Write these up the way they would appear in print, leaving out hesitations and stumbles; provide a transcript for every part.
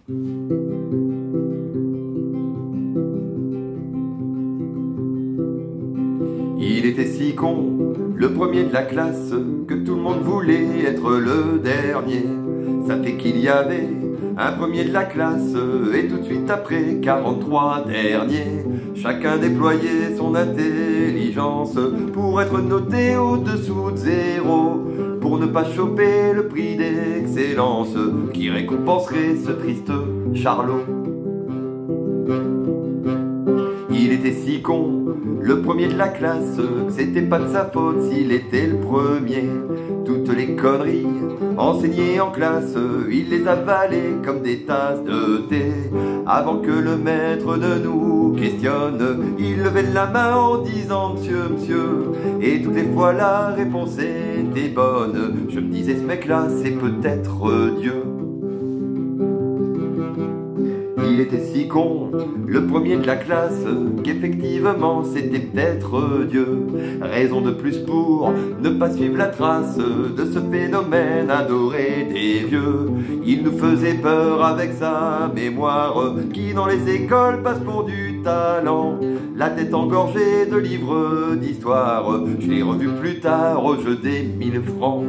Il était si con, le premier de la classe, que tout le monde voulait être le dernier. Ça fait qu'il y avait un premier de la classe, et tout de suite après 43 derniers. Chacun déployait son intelligence pour être noté au-dessous de zéro, pour ne pas choper le prix d'excellence qui récompenserait ce triste charlot. Il était si con, le premier de la classe, que c'était pas de sa faute s'il était le premier. Toutes les conneries enseignées en classe, il les avalait comme des tasses de thé. Avant que le maître ne nous questionne, il levait la main en disant monsieur, monsieur. Et toutes les fois la réponse était bonne. Je me disais, ce mec-là, c'est peut-être Dieu. Il était si con, le premier de la classe, qu'effectivement c'était peut-être Dieu. Raison de plus pour ne pas suivre la trace de ce phénomène adoré des vieux. Il nous faisait peur avec sa mémoire, qui dans les écoles passe pour du talent. La tête engorgée de livres d'histoire, je l'ai revu plus tard au jeu des 1000 francs.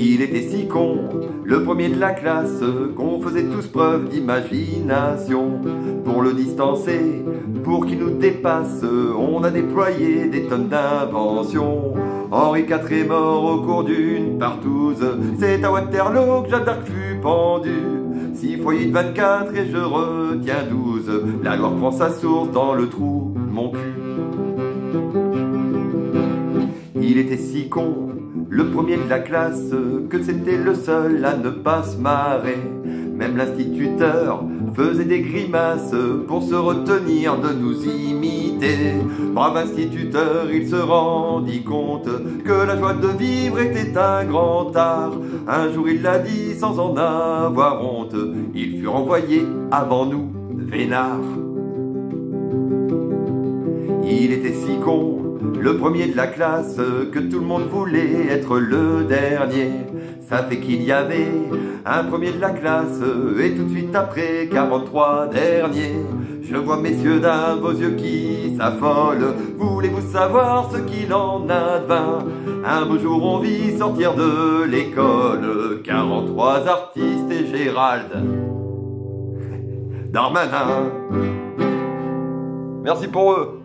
Il était si con, le premier de la classe, qu'on faisait tous preuve d'imagination. Pour le distancer, pour qu'il nous dépasse, on a déployé des tonnes d'inventions. Henri IV est mort au cours d'une partouze, c'est à Waterloo que Jeanne d'Arc fut pendue. 6 fois 8, 24 et je retiens 12, la Loire prend sa source dans le trou de mon cul. Il était si con, le premier de la classe, que c'était le seul à ne pas se marrer. Même l'instituteur faisait des grimaces pour se retenir de nous imiter. Brave instituteur, il se rendit compte que la joie de vivre était un grand art. Un jour il l'a dit sans en avoir honte, il fut renvoyé avant nous, vénard. Il était si con, le premier de la classe, que tout le monde voulait être le dernier. Ça fait qu'il y avait un premier de la classe, et tout de suite après 43 derniers. Je vois messieurs dames vos yeux qui s'affolent, voulez-vous savoir ce qu'il en advint? Un beau jour on vit sortir de l'école 43 artistes et Gérald Darmanin. Merci pour eux.